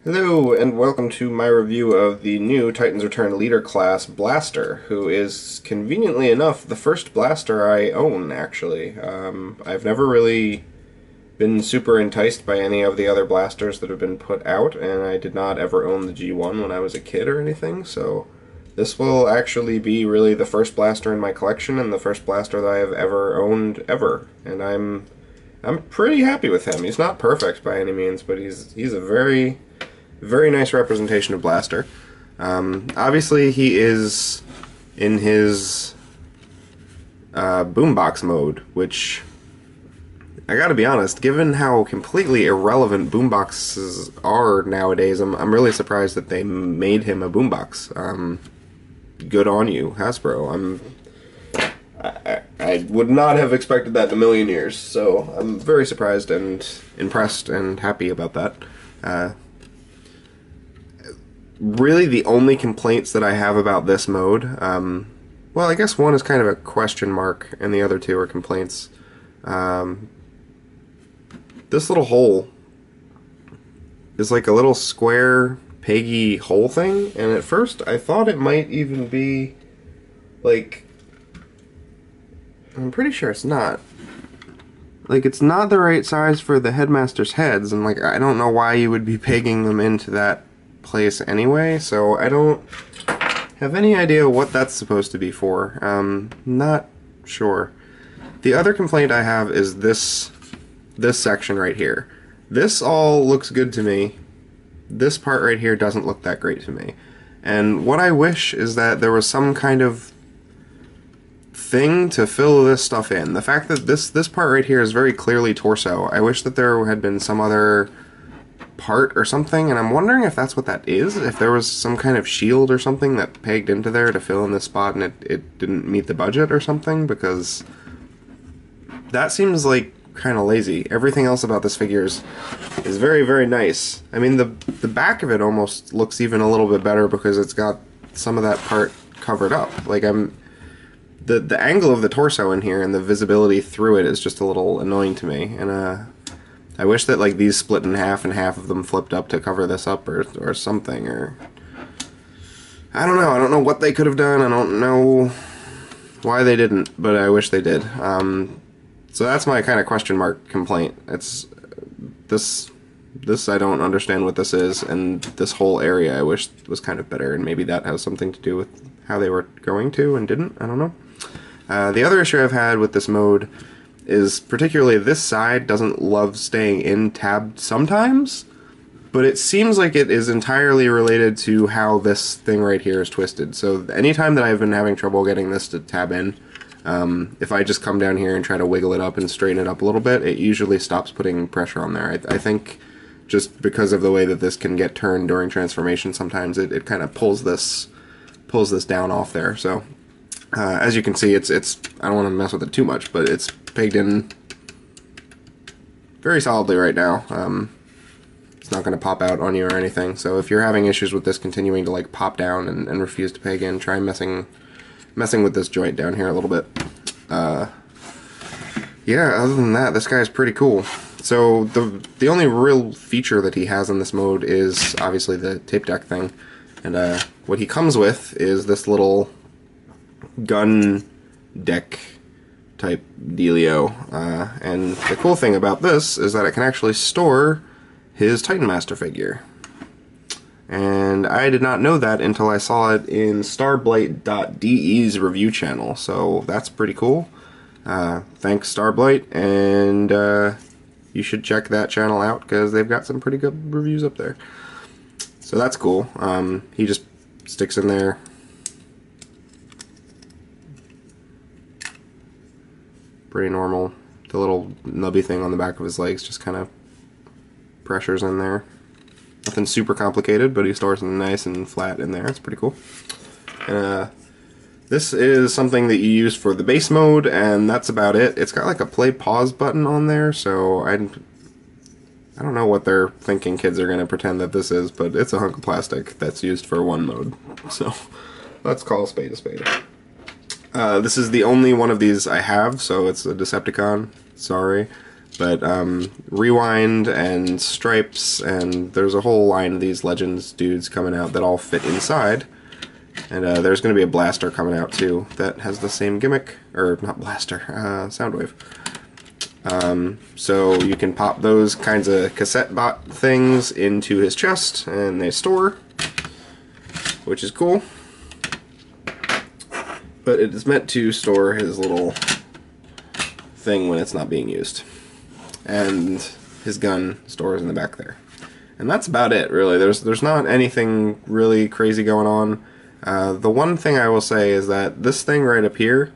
Hello, and welcome to my review of the new Titans Return Leader Class Blaster, who is, conveniently enough, the first blaster I own, actually. I've never really been super enticed by any of the other blasters that have been put out, and I did not ever own the G1 when I was a kid or anything, so this will actually be really the first blaster in my collection and the first blaster that I have ever owned ever, and I'm pretty happy with him. He's not perfect by any means, but he's a very nice representation of Blaster. Obviously, he is in his boombox mode, which, I gotta be honest, given how completely irrelevant boomboxes are nowadays, I'm really surprised that they made him a boombox. Good on you, Hasbro. I would not have expected that in a million years, so I'm very surprised and impressed and happy about that. Really, the only complaints that I have about this mode, well, I guess one is kind of a question mark, and the other two are complaints. This little hole is like a little square, peggy hole thing, and at first I thought it might even be, like, I'm pretty sure it's not. Like, it's not the right size for the headmaster's heads, and, like, I don't know why you would be pegging them into that place anyway, so I don't have any idea what that's supposed to be for. Not sure. The other complaint I have is this section right here. This all looks good to me. This part right here doesn't look that great to me. And what I wish is that there was some kind of thing to fill this stuff in. The fact that this part right here is very clearly torso, I wish that there had been some other part or something, and I'm wondering if that's what that is, if there was some kind of shield or something that pegged into there to fill in this spot and it didn't meet the budget or something, because that seems like kind of lazy. Everything else about this figure is very nice. I mean, the back of it almost looks even a little bit better because it's got some of that part covered up. Like, the angle of the torso in here and the visibility through it is just a little annoying to me, and I wish that, like, these split in half and half of them flipped up to cover this up or something, or I don't know what they could have done. I don't know why they didn't, but I wish they did. So that's my kind of question mark complaint. It's this I don't understand what this is, and this whole area I wish was kind of better, and maybe that has something to do with how they were going to and didn't. I don't know. The other issue I've had with this mode is particularly this side doesn't love staying in tabbed sometimes, but it seems like it is entirely related to how this thing right here is twisted. So anytime that I've been having trouble getting this to tab in, if I just come down here and try to wiggle it up and straighten it up a little bit, it usually stops putting pressure on there. I think just because of the way that this can get turned during transformation, sometimes it kind of pulls this down off there. So as you can see, it's I don't want to mess with it too much, but it's pegged in very solidly right now. It's not going to pop out on you or anything, so if you're having issues with this continuing to, like, pop down and refuse to peg in, try messing with this joint down here a little bit. Yeah, other than that, this guy's pretty cool. So the only real feature that he has in this mode is obviously the tape deck thing, and what he comes with is this little gun deck type dealio, and the cool thing about this is that it can actually store his Titan Master figure, and I did not know that until I saw it in Starblight.de's review channel, so that's pretty cool. Thanks, Starblight, and you should check that channel out because they've got some pretty good reviews up there. So that's cool. He just sticks in there. Pretty normal. The little nubby thing on the back of his legs just kind of pressures in there. Nothing super complicated, but he stores them nice and flat in there. It's pretty cool. This is something that you use for the base mode, and that's about it. It's got like a play pause button on there, so I don't know what they're thinking kids are going to pretend that this is, but it's a hunk of plastic that's used for one mode. So let's call a spade a spade. This is the only one of these I have, so it's a Decepticon. Sorry. But Rewind and Stripes, and there's a whole line of these Legends dudes coming out that all fit inside. And there's going to be a blaster coming out too that has the same gimmick, or not blaster, Soundwave. So you can pop those kinds of cassette bot things into his chest and they store, which is cool. But it is meant to store his little thing when it's not being used. And his gun stores in the back there. And that's about it, really. There's not anything really crazy going on. The one thing I will say is that this thing right up here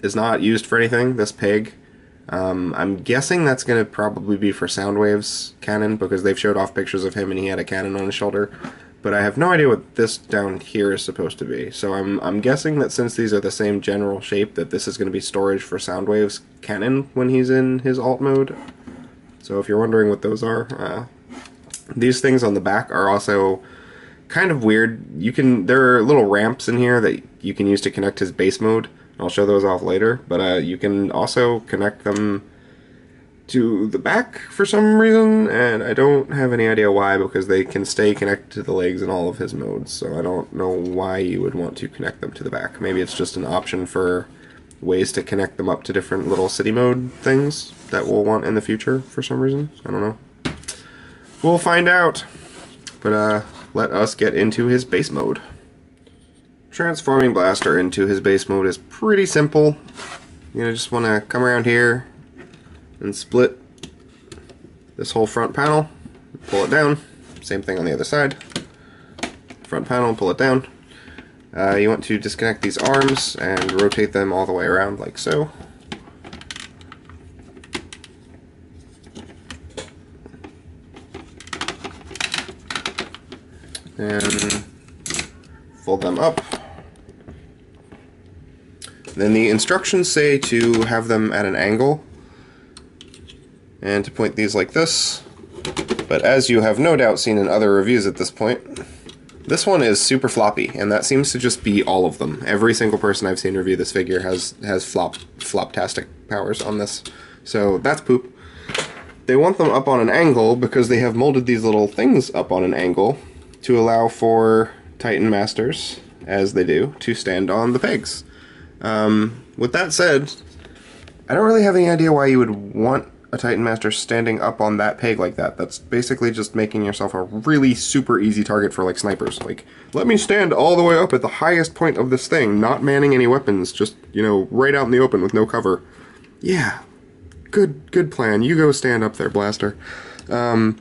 is not used for anything, this peg. I'm guessing that's going to probably be for Soundwave's cannon, because they've showed off pictures of him and he had a cannon on his shoulder. But I have no idea what this down here is supposed to be. So I'm guessing that since these are the same general shape, that this is going to be storage for Soundwave's cannon when he's in his alt mode. So if you're wondering what those are, these things on the back are also kind of weird. There are little ramps in here that you can use to connect his base mode. I'll show those off later, but you can also connect them to the back for some reason, and I don't have any idea why, because they can stay connected to the legs in all of his modes, so I don't know why you would want to connect them to the back. Maybe it's just an option for ways to connect them up to different little city mode things that we'll want in the future for some reason. I don't know. We'll find out. But let us get into his base mode. Transforming Blaster into his base mode is pretty simple. You're gonna just want to come around here and split this whole front panel, pull it down. Same thing on the other side. Front panel, pull it down. You want to disconnect these arms and rotate them all the way around like so. And fold them up. Then the instructions say to have them at an angle and to point these like this. But as you have no doubt seen in other reviews at this point, this one is super floppy, and that seems to just be all of them. Every single person I've seen review this figure has floptastic powers on this. So that's poop. They want them up on an angle because they have molded these little things up on an angle to allow for Titan Masters, as they do, to stand on the pegs. With that said, I don't really have any idea why you would want a Titan Master standing up on that peg like that. That's basically just making yourself a really super easy target for like snipers. Like, let me stand all the way up at the highest point of this thing, not manning any weapons, just, you know, right out in the open with no cover. Yeah, good plan. You go stand up there, Blaster. I'm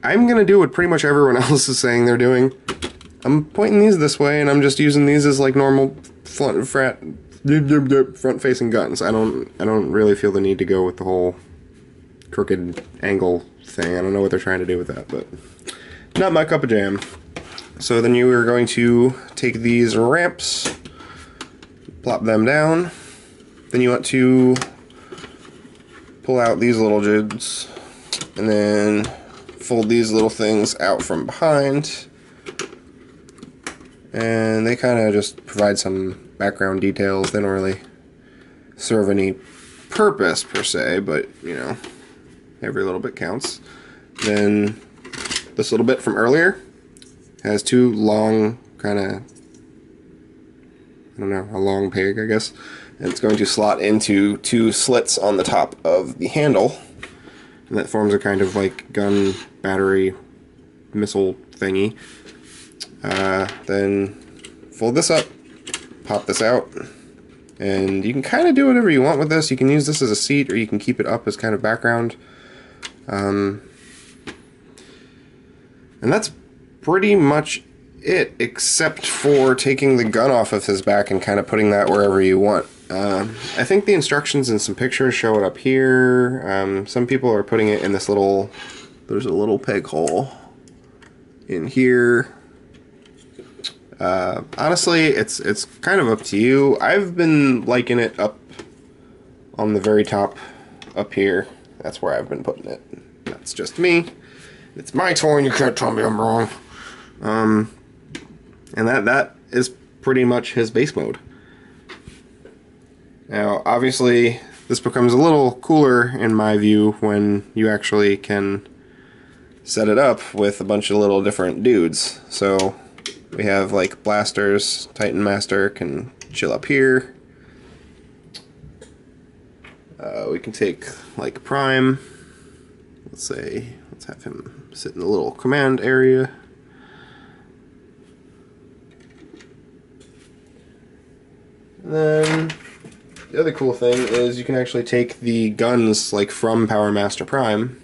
gonna do what pretty much everyone else is saying they're doing. I'm pointing these this way, and I'm just using these as like normal front-facing guns. I don't really feel the need to go with the whole crooked angle thing. I don't know what they're trying to do with that, but not my cup of jam. So then you are going to take these ramps, plop them down. Then you want to pull out these little jigs, and then fold these little things out from behind. And they kind of just provide some background details. They don't really serve any purpose per se, but you know, every little bit counts. Then this little bit from earlier has two long kind of, I don't know, a long peg, I guess. And it's going to slot into two slits on the top of the handle. And that forms a kind of like gun battery missile thingy. Then fold this up, pop this out, and you can kind of do whatever you want with this. You can use this as a seat, or you can keep it up as kind of background. And that's pretty much it, except for taking the gun off of his back and kind of putting that wherever you want. I think the instructions and some pictures show it up here. Some people are putting it in this little, there's a little peg hole in here. Honestly, it's kind of up to you. I've been liking it up on the very top up here. That's where I've been putting it. That's just me. It's my toy and you can't tell me I'm wrong. And that is pretty much his base mode. Now, obviously, This becomes a little cooler in my view when you actually can set it up with a bunch of little different dudes. So we have like blasters, Titan Master can chill up here. We can take like Prime, let's have him sit in the little command area. And then the other cool thing is you can actually take the guns like from Power Master Prime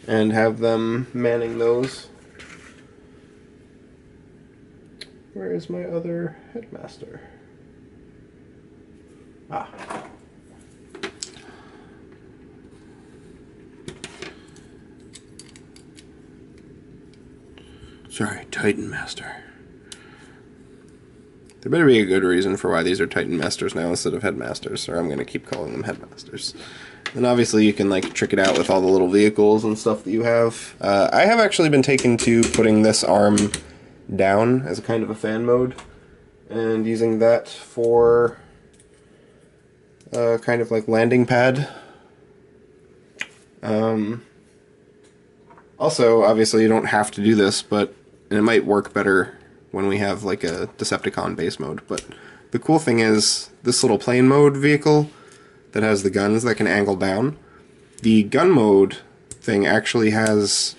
and have them manning those. Where is my other headmaster? Ah. Sorry, Titan Master. There better be a good reason for why these are Titan Masters now instead of Headmasters, or I'm going to keep calling them Headmasters. And obviously you can like trick it out with all the little vehicles and stuff that you have. I have actually been taken to putting this arm down as a kind of a fan mode, and using that for kind of like landing pad. Also, obviously you don't have to do this, but and it might work better when we have like a Decepticon base mode, but the cool thing is this little plane mode vehicle that has the guns that can angle down, the gun mode thing actually has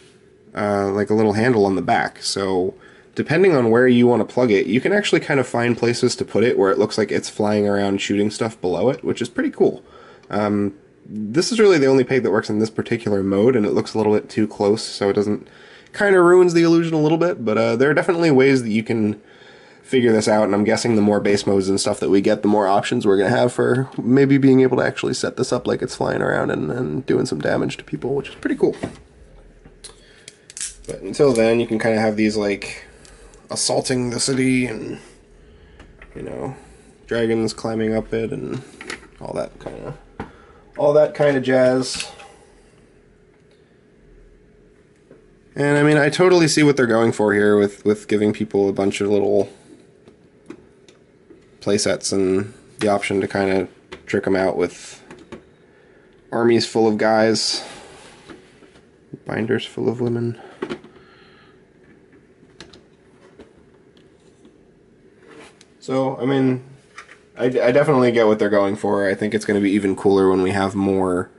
like a little handle on the back, so depending on where you want to plug it, you can actually kind of find places to put it where it looks like it's flying around shooting stuff below it, which is pretty cool. This is really the only peg that works in this particular mode, and it looks a little bit too close, so it doesn't kind of ruins the illusion a little bit, but there are definitely ways that you can figure this out, and I'm guessing the more base modes and stuff that we get, the more options we're going to have for maybe being able to actually set this up like it's flying around and doing some damage to people, which is pretty cool. But until then, you can kind of have these like assaulting the city and, you know, dragons climbing up it and all that kind of jazz. And I mean, I totally see what they're going for here with giving people a bunch of little playsets and the option to kind of trick them out with armies full of guys, binders full of women. So, I mean, I definitely get what they're going for. I think it's going to be even cooler when we have more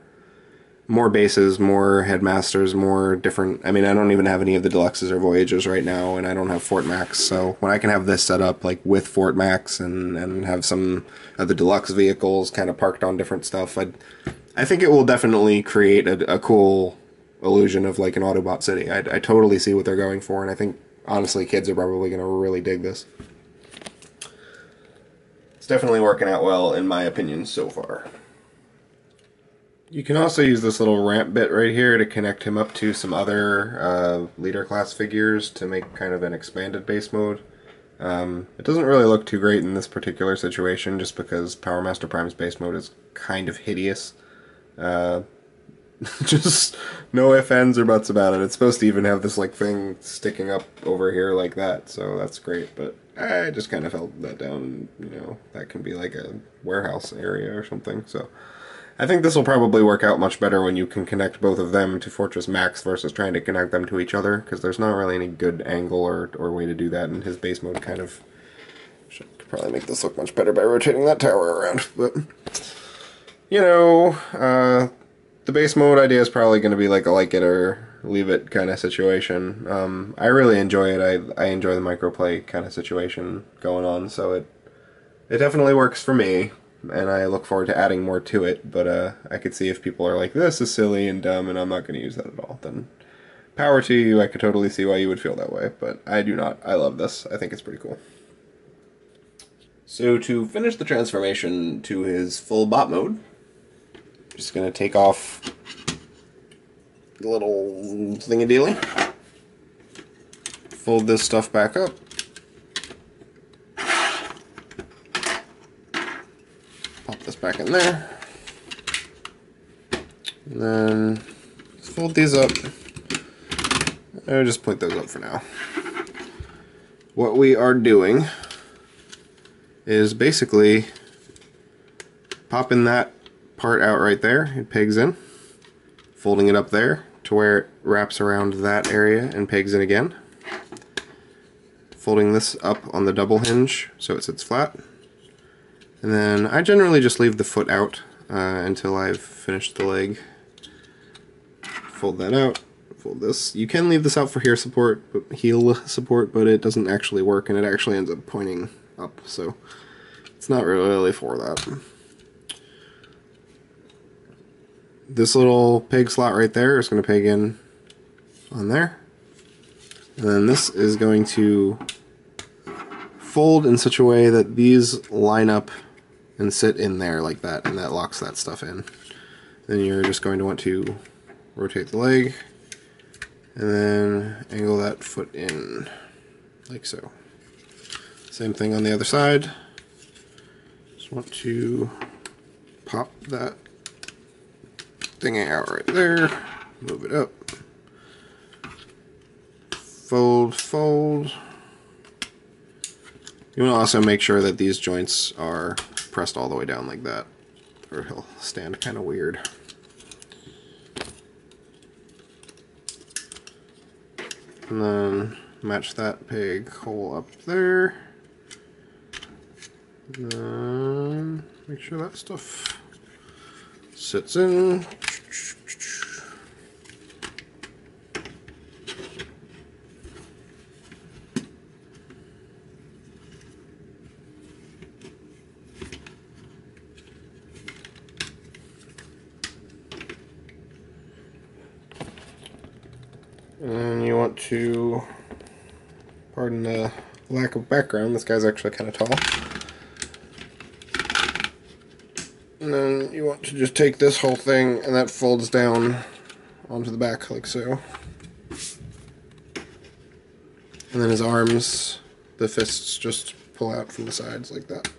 bases, more headmasters, more different... I mean, I don't even have any of the deluxes or voyages right now, and I don't have Fort Max, so when I can have this set up like with Fort Max and have some of the deluxe vehicles kind of parked on different stuff, I think it will definitely create a cool illusion of like an Autobot city. I totally see what they're going for, and I think, honestly, kids are probably going to really dig this. It's definitely working out well, in my opinion, so far. You can also use this little ramp bit right here to connect him up to some other leader class figures to make kind of an expanded base mode. It doesn't really look too great in this particular situation just because Power Master Prime's base mode is kind of hideous. Just no ifs, ands, or buts about it. It's supposed to even have this like thing sticking up over here like that, so that's great, but I just kind of held that down. You know, that can be like a warehouse area or something, so I think this will probably work out much better when you can connect both of them to Fortress Max versus trying to connect them to each other, because there's not really any good angle or way to do that, and his base mode kind of... Could probably make this look much better by rotating that tower around, but... You know, the base mode idea is probably going to be like a like it or leave it kind of situation. I really enjoy it. I enjoy the microplay kind of situation going on, so it definitely works for me. And I look forward to adding more to it, but I could see if people are like, this is silly and dumb and I'm not going to use that at all, then power to you. I could totally see why you would feel that way, but I do not. I love this. I think it's pretty cool. So to finish the transformation to his full bot mode, just going to take off the little thingy-dealy, fold this stuff back up, pop this back in there, and then fold these up. I'll just point those up for now. What we are doing is basically popping that part out right there, it pegs in. Folding it up there to where it wraps around that area and pegs in again. Folding this up on the double hinge so it sits flat. And then I generally just leave the foot out until I've finished the leg. Fold that out, fold this. You can leave this out for heel support, but it doesn't actually work, and it actually ends up pointing up, so it's not really for that. This little peg slot right there is going to peg in on there. And then this is going to fold in such a way that these line up and sit in there like that, and that locks that stuff in. Then you're just going to want to rotate the leg and then angle that foot in like so. Same thing on the other side. Just want to pop that thing out right there, move it up, fold, fold. You want to also make sure that these joints are pressed all the way down like that, or he'll stand kind of weird. And then match that peg hole up there. And then make sure that stuff sits in. And you want to, pardon the lack of background, this guy's actually kind of tall. And then you want to just take this whole thing, and that folds down onto the back like so. And then his arms, the fists just pull out from the sides like that.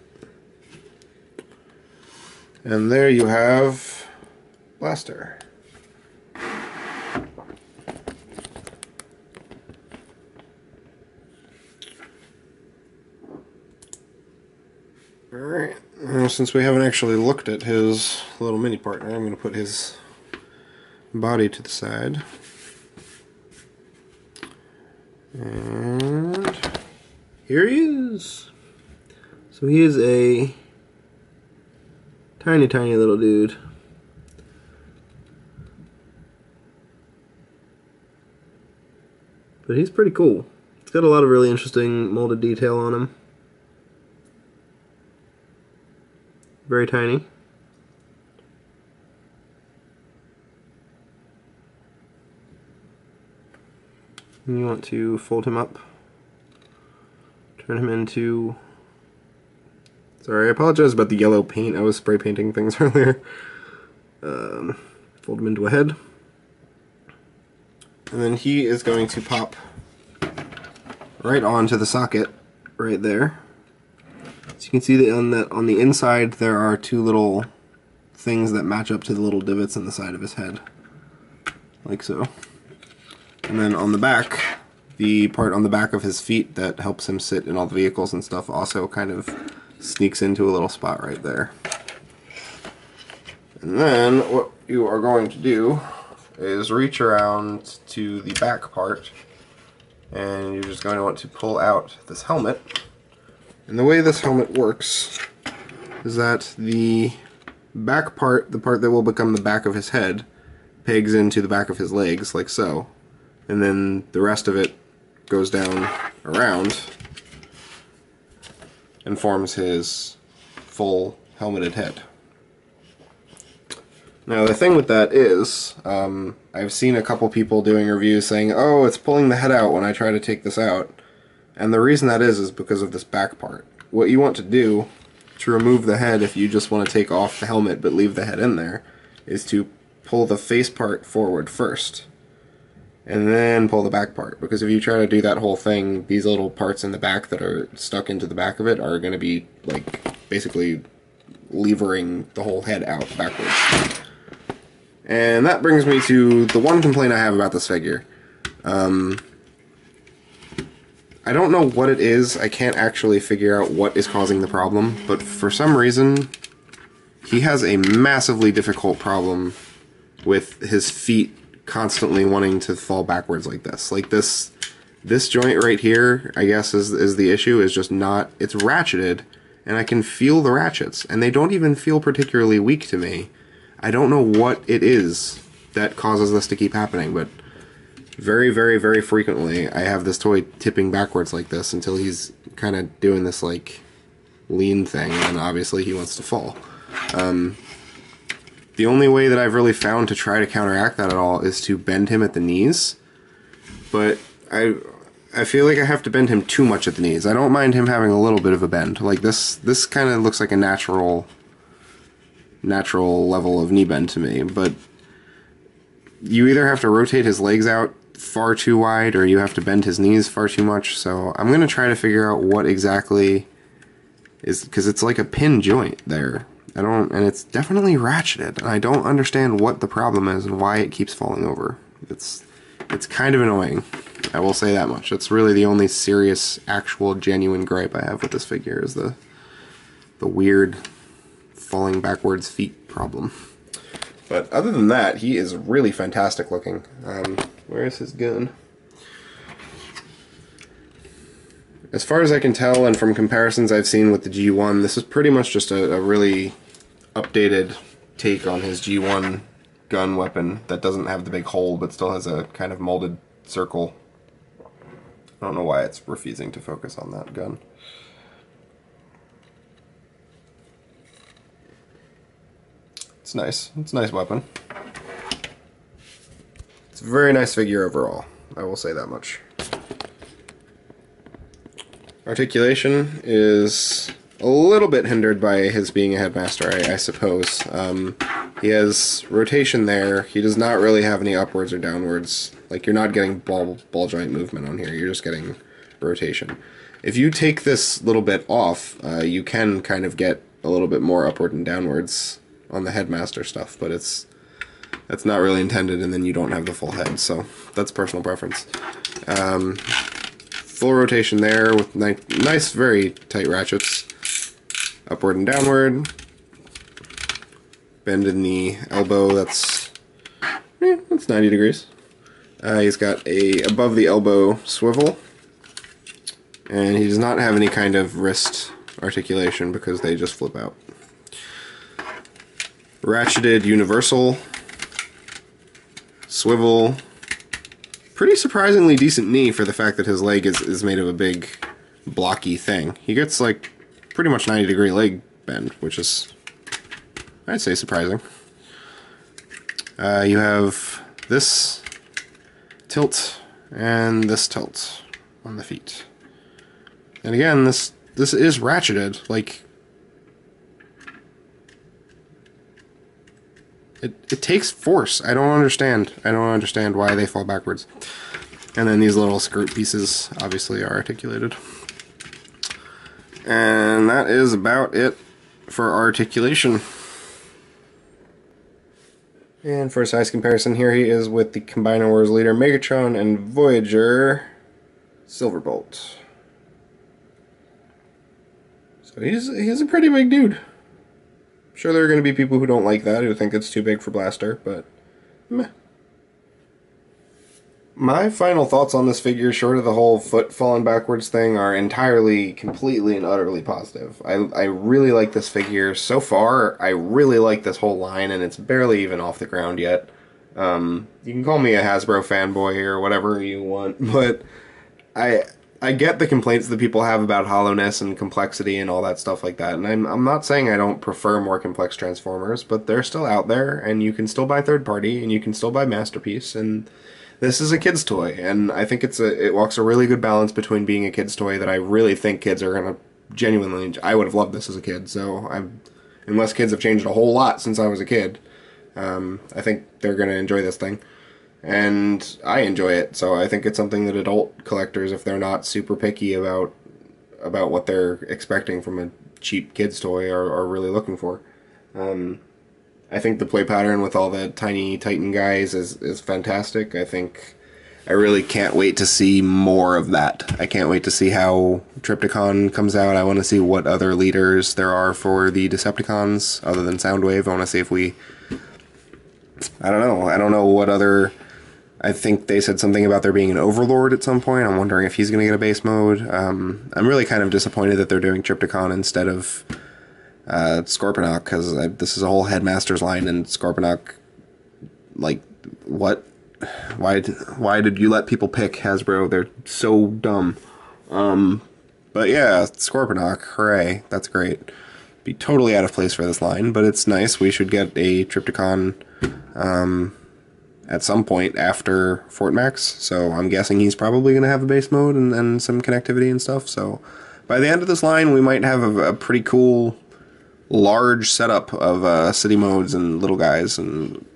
And there you have Blaster. Alright, since we haven't actually looked at his little mini partner, I'm going to put his body to the side. And here he is. So he is a tiny, tiny little dude. But he's pretty cool. It's got a lot of really interesting molded detail on him. Very tiny. And you want to fold him up, turn him into, sorry, I apologize about the yellow paint, I was spray painting things earlier. Fold him into a head. And then he is going to pop right onto the socket right there. So you can see that on the inside there are two little things that match up to the little divots in the side of his head, like so. And then on the back, the part on the back of his feet that helps him sit in all the vehicles and stuff also kind of sneaks into a little spot right there. And then what you are going to do is reach around to the back part, and you're just going to want to pull out this helmet. And the way this helmet works is that the back part, the part that will become the back of his head, pegs into the back of his legs, like so. And then the rest of it goes down around and forms his full helmeted head. Now the thing with that is, I've seen a couple people doing reviews saying, oh, it's pulling the head out when I try to take this out. And the reason that is because of this back part. What you want to do to remove the head, if you just want to take off the helmet but leave the head in there, is to pull the face part forward first and then pull the back part, because if you try to do that whole thing, these little parts in the back that are stuck into the back of it are going to be like basically levering the whole head out backwards. And that brings me to the one complaint I have about this figure. I don't know what it is, I can't actually figure out what is causing the problem, but for some reason he has a massively difficult problem with his feet constantly wanting to fall backwards like this. Like this joint right here, I guess, is the issue, is just not, it's ratcheted, and I can feel the ratchets, and they don't even feel particularly weak to me. I don't know what it is that causes this to keep happening, but very, very, very frequently I have this toy tipping backwards like this until he's kind of doing this, like, lean thing, and obviously he wants to fall. The only way that I've really found to try to counteract that at all is to bend him at the knees, but I feel like I have to bend him too much at the knees. I don't mind him having a little bit of a bend. Like this kind of looks like a natural level of knee bend to me, but you either have to rotate his legs out far too wide or you have to bend his knees far too much, so I'm going to try to figure out what exactly is, because it's like a pin joint there. And it's definitely ratcheted, and I don't understand what the problem is and why it keeps falling over. It's kind of annoying, I will say that much. It's really the only serious, actual, genuine gripe I have with this figure is the weird falling backwards feet problem. But other than that, he is really fantastic looking. Where is his gun? As far as I can tell, and from comparisons I've seen with the G1, this is pretty much just a really updated take on his G1 gun weapon that doesn't have the big hole, but still has a kind of molded circle. I don't know why it's refusing to focus on that gun. It's nice. It's a nice weapon. It's a very nice figure overall, I will say that much. Articulation is a little bit hindered by his being a headmaster, I suppose. He has rotation there. He does not really have any upwards or downwards. Like, you're not getting ball joint movement on here. You're just getting rotation. If you take this little bit off, you can kind of get a little bit more upward and downwards on the headmaster stuff, but that's not really intended, and then you don't have the full head, so that's personal preference. Full rotation there with nice, very tight ratchets. Upward and downward. Bend in the elbow, that's 90 degrees. He's got a above the elbow swivel. And he does not have any kind of wrist articulation because they just flip out. Ratcheted universal. Swivel. Pretty surprisingly decent knee for the fact that his leg is made of a big blocky thing. He gets like pretty much 90-degree leg bend, which is, I'd say, surprising. You have this tilt and this tilt on the feet. And again, this is ratcheted. Like, it takes force. I don't understand. I don't understand why they fall backwards. And then these little skirt pieces obviously are articulated. And that is about it for articulation. And for a size comparison, here he is with the Combiner Wars leader Megatron and Voyager Silverbolt. So he's a pretty big dude. I'm sure there are going to be people who don't like that, who think it's too big for Blaster, but meh. My final thoughts on this figure, short of the whole foot falling backwards thing, are entirely, completely, and utterly positive. I really like this figure. So far, I really like this whole line, and it's barely even off the ground yet. You can call me a Hasbro fanboy or whatever you want, but I get the complaints that people have about hollowness and complexity and all that stuff like that, and I'm not saying I don't prefer more complex Transformers, but they're still out there, and you can still buy third party, and you can still buy Masterpiece, and this is a kid's toy, and I think it walks a really good balance between being a kid's toy that I really think kids are going to genuinely enjoy. I would have loved this as a kid, so unless kids have changed a whole lot since I was a kid, I think they're going to enjoy this thing. And I enjoy it, so I think it's something that adult collectors, if they're not super picky about what they're expecting from a cheap kid's toy, are really looking for. I think the play pattern with all the tiny Titan guys is fantastic. I think I really can't wait to see more of that. I can't wait to see how Trypticon comes out. I want to see what other leaders there are for the Decepticons other than Soundwave. I want to see if we... I don't know. I don't know what other... I think they said something about there being an Overlord at some point. I'm wondering if he's going to get a base mode. I'm really kind of disappointed that they're doing Trypticon instead of Scorponok, because this is a whole Headmaster's line, and Scorponok, like, what? Why did you let people pick Hasbro? They're so dumb. But yeah, Scorponok, hooray, that's great. Be totally out of place for this line, but it's nice. We should get a Trypticon at some point after Fort Max, so I'm guessing he's probably going to have a base mode and some connectivity and stuff, so by the end of this line we might have a pretty cool large setup of city modes and little guys, and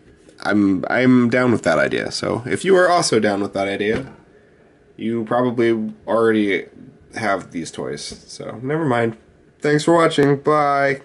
I'm down with that idea. So if you are also down with that idea, you probably already have these toys. So never mind. Thanks for watching. Bye.